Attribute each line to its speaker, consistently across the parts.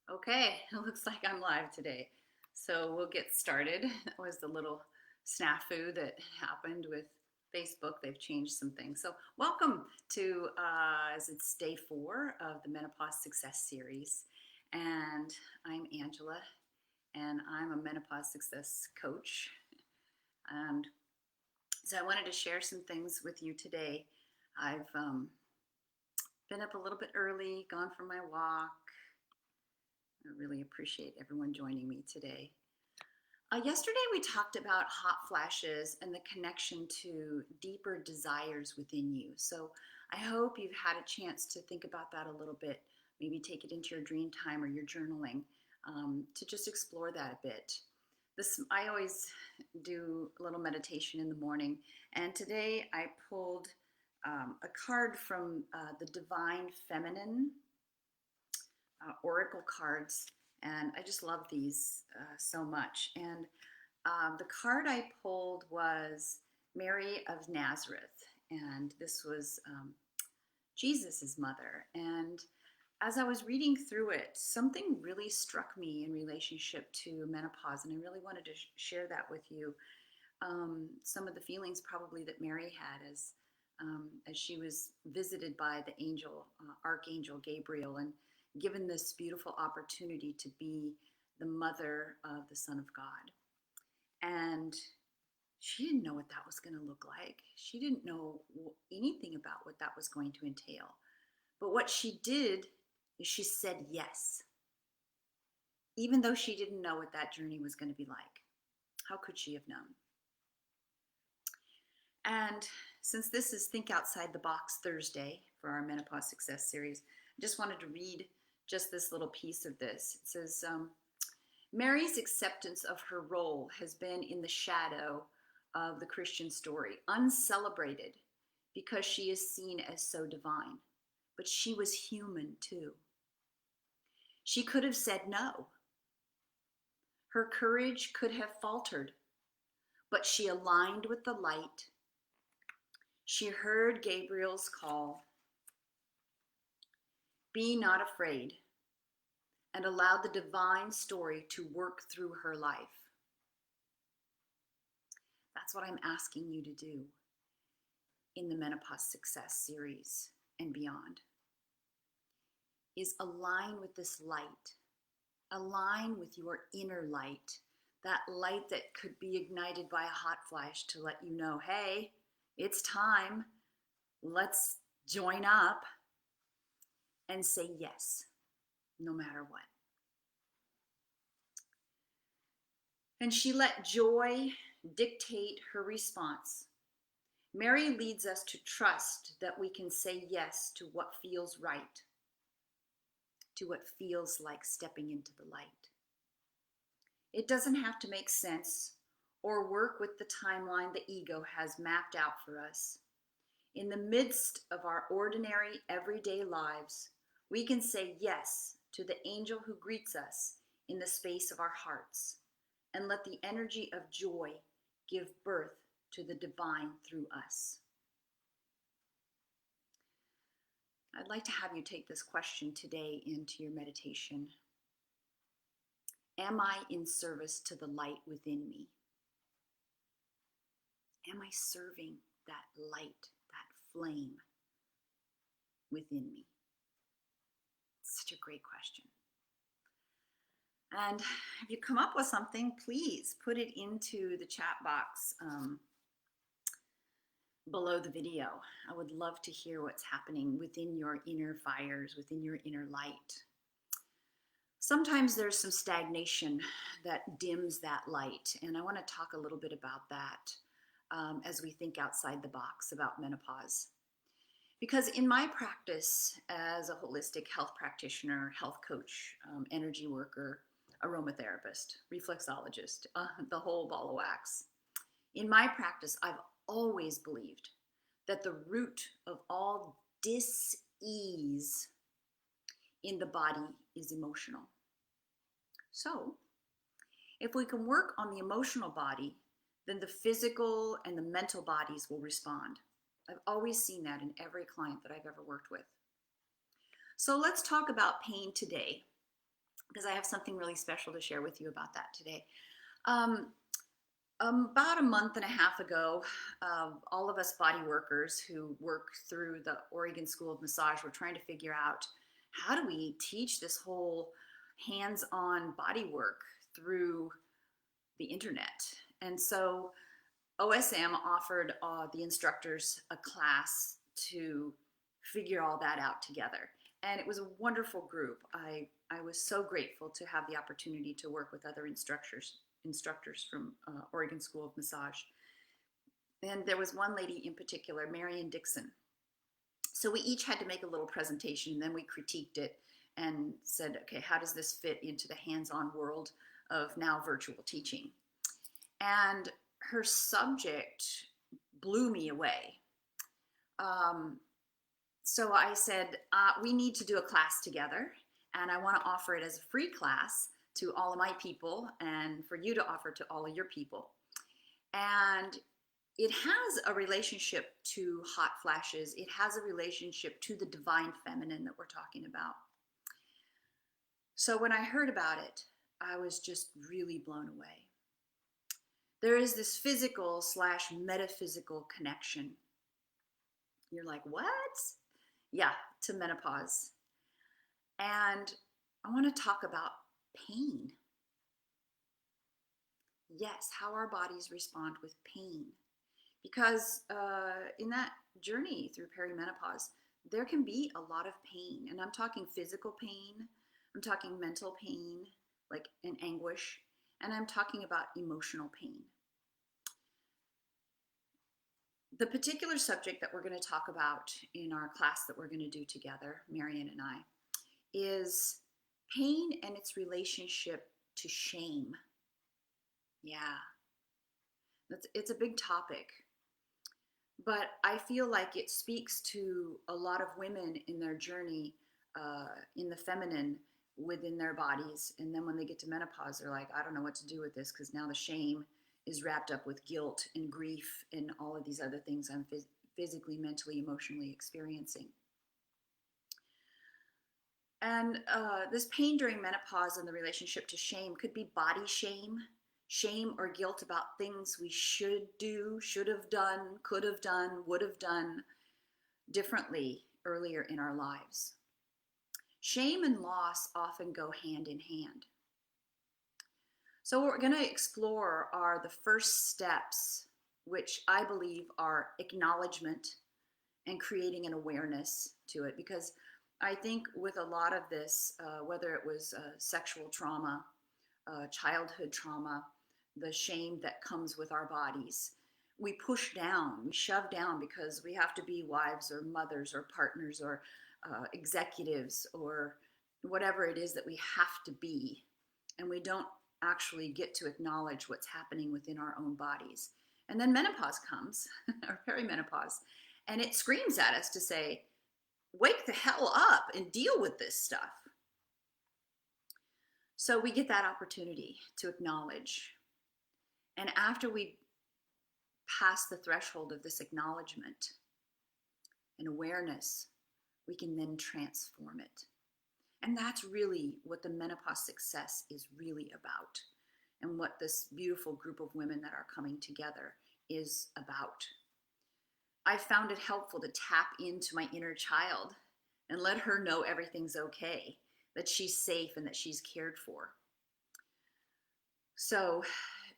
Speaker 1: Okay, it looks like I'm live today. So we'll get started. That was the little snafu that happened with Facebook. They've changed some things. So welcome to, as it's day 4 of the Menopause Success series. And I'm Angela, and I'm a Menopause Success coach. And so I wanted to share some things with you today. I've been up a little bit early, gone for my walk. I really appreciate everyone joining me today. Yesterday, we talked about hot flashes and the connection to deeper desires within you. So I hope you've had a chance to think about that a little bit, maybe take it into your dream time or your journaling to just explore that a bit. I always do a little meditation in the morning, and today I pulled a card from the Divine Feminine oracle cards, and I just love these so much. And the card I pulled was Mary of Nazareth, and this was Jesus's mother. And as I was reading through it, something really struck me in relationship to menopause, and I really wanted to share that with you. Some of the feelings probably that Mary had as she was visited by the angel, Archangel Gabriel, and given this beautiful opportunity to be the mother of the Son of God. And she didn't know what that was going to look like. She didn't know anything about what that was going to entail. But what she did is she said yes, even though she didn't know what that journey was going to be like. How could she have known? And since this is Think Outside the Box Thursday for our Menopause Success series, I just wanted to read just this little piece of this. It says, Mary's acceptance of her role has been in the shadow of the Christian story, uncelebrated because she is seen as so divine. But she was human too. She could have said no. Her courage could have faltered, but she aligned with the light. She heard Gabriel's call. Be not afraid, and allowed the divine story to work through her life. That's what I'm asking you to do in the Menopause Success series and beyond, is align with this light. Align with your inner light, that light that could be ignited by a hot flash to let you know, hey, it's time. Let's join up and say yes, no matter what. And she let joy dictate her response. Mary leads us to trust that we can say yes to what feels right, to what feels like stepping into the light. It doesn't have to make sense or work with the timeline the ego has mapped out for us. In the midst of our ordinary, everyday lives, we can say yes to the angel who greets us in the space of our hearts, and let the energy of joy give birth to the divine through us. I'd like to have you take this question today into your meditation. Am I in service to the light within me? Am I serving that light, that flame within me? It's such a great question. And if you come up with something, please put it into the chat box below the video. I would love to hear what's happening within your inner fires, within your inner light. Sometimes there's some stagnation that dims that light, and I want to talk a little bit about that as we think outside the box about menopause. Because in my practice as a holistic health practitioner, health coach, energy worker, aromatherapist, reflexologist, the whole ball of wax, in my practice, I've always believed that the root of all dis-ease in the body is emotional. So, if we can work on the emotional body, then the physical and the mental bodies will respond. I've always seen that in every client that I've ever worked with. So let's talk about pain today, because I have something really special to share with you about that today. Um, about a month and a half ago, all of us body workers who work through the Oregon School of Massage were trying to figure out how do we teach this whole hands-on body work through the internet. And so OSM offered the instructors a class to figure all that out together. And it was a wonderful group. I was so grateful to have the opportunity to work with other instructors from Oregon School of Massage. And there was one lady in particular, Marion Dixon. So we each had to make a little presentation, and then we critiqued it and said, okay, how does this fit into the hands-on world of now virtual teaching? And her subject blew me away. So I said, we need to do a class together, and I want to offer it as a free class to all of my people and for you to offer to all of your people. And it has a relationship to hot flashes. It has a relationship to the divine feminine that we're talking about. So when I heard about it, I was just really blown away. There is this physical / metaphysical connection. You're like, what? Yeah, to menopause. And I want to talk about pain. Yes, how our bodies respond with pain. Because in that journey through perimenopause, there can be a lot of pain. And I'm talking physical pain, I'm talking mental pain, like an anguish, and I'm talking about emotional pain. The particular subject that we're going to talk about in our class that we're going to do together, Marion and I, is pain and its relationship to shame. Yeah, it's a big topic, but I feel like it speaks to a lot of women in their journey in the feminine within their bodies. And then when they get to menopause, they're like, I don't know what to do with this because now the shame is wrapped up with guilt and grief and all of these other things I'm physically, mentally, emotionally experiencing. And this pain during menopause and the relationship to shame could be body shame, shame or guilt about things we should do, should have done, could have done, would have done differently earlier in our lives. Shame and loss often go hand in hand. So what we're going to explore are the first steps, which I believe are acknowledgement and creating an awareness to it. Because I think with a lot of this, whether it was sexual trauma, childhood trauma, the shame that comes with our bodies, we push down, we shove down because we have to be wives or mothers or partners or executives or whatever it is that we have to be. And we don't actually get to acknowledge what's happening within our own bodies. And then menopause comes, or perimenopause, and it screams at us to say, wake the hell up and deal with this stuff. So we get that opportunity to acknowledge. And after we pass the threshold of this acknowledgement and awareness, we can then transform it. And that's really what the Menopause Success is really about, and what this beautiful group of women that are coming together is about. I found it helpful to tap into my inner child and let her know everything's okay, that she's safe and that she's cared for. So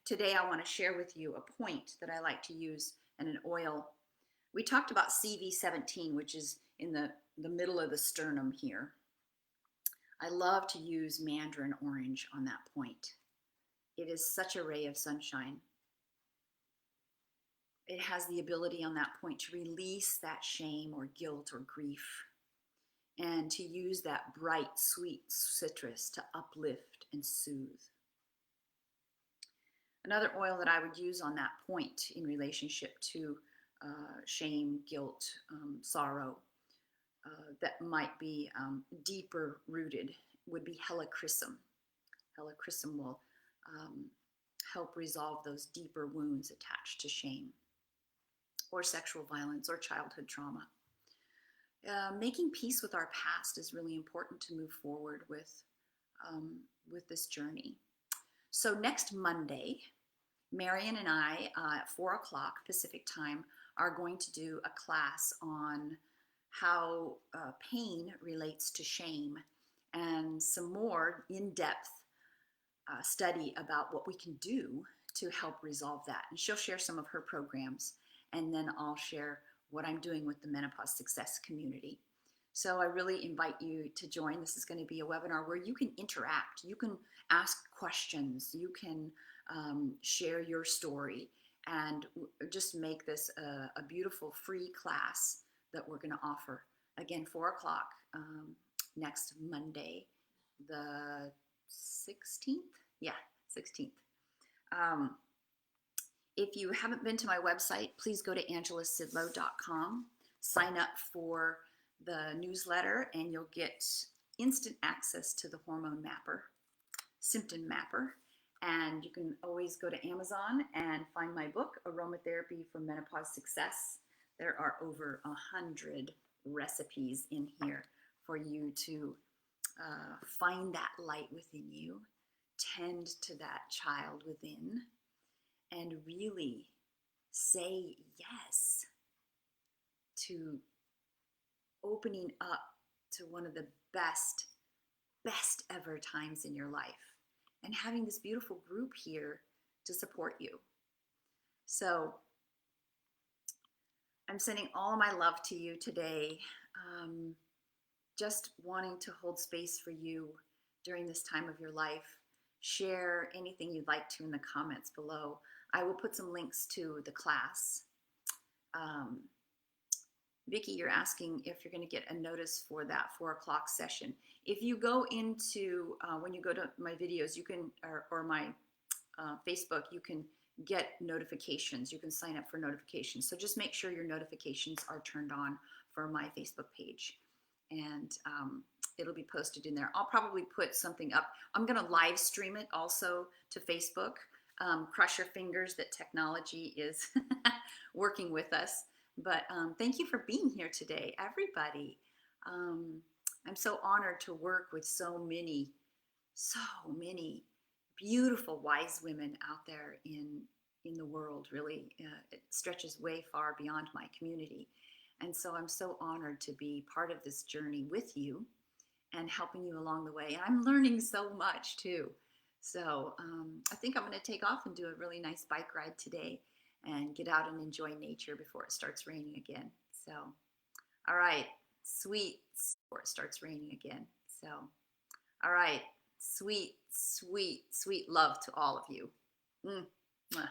Speaker 1: today I want to share with you a point that I like to use and an oil. We talked about CV17, which is in the middle of the sternum here. I love to use mandarin orange on that point. It is such a ray of sunshine. It has the ability on that point to release that shame or guilt or grief, and to use that bright, sweet citrus to uplift and soothe. Another oil that I would use on that point in relationship to shame, guilt, sorrow, that might be deeper rooted would be helichrysum. Helichrysum will help resolve those deeper wounds attached to shame or sexual violence or childhood trauma. Making peace with our past is really important to move forward with with this journey. So next Monday, Marion and I, at 4 o'clock Pacific time, are going to do a class on how pain relates to shame and some more in-depth study about what we can do to help resolve that. And she'll share some of her programs, and then I'll share what I'm doing with the Menopause Success community. So I really invite you to join. This is going to be a webinar where you can interact, you can ask questions, you can share your story, and just make this a beautiful free class that we're going to offer. Again, 4 o'clock next Monday, the 16th? Yeah, 16th. If you haven't been to my website, please go to angelasidlow.com, sign up for the newsletter, and you'll get instant access to the hormone mapper, symptom mapper. And you can always go to Amazon and find my book, Aromatherapy for Menopause Success. There are over 100 recipes in here for you to find that light within you, tend to that child within, and really say yes to opening up to one of the best ever times in your life, and having this beautiful group here to support you. So I'm sending all my love to you today. Just wanting to hold space for you during this time of your life. Share anything you'd like to in the comments below. I will put some links to the class. Vicki, you're asking if you're going to get a notice for that 4 o'clock session. If you go into, when you go to my videos, you can, or my Facebook, you can get notifications. You can sign up for notifications. So just make sure your notifications are turned on for my Facebook page. And it'll be posted in there. I'll probably put something up. I'm going to live stream it also to Facebook. Cross your fingers that technology is working with us. But thank you for being here today, everybody. I'm so honored to work with so many beautiful, wise women out there in the world. Really, it stretches way far beyond my community. And so I'm so honored to be part of this journey with you and helping you along the way. And I'm learning so much too. So I think I'm going to take off and do a really nice bike ride today and get out and enjoy nature before it starts raining again. So, all right, before it starts raining again. So, all right, sweet love to all of you. Mwah.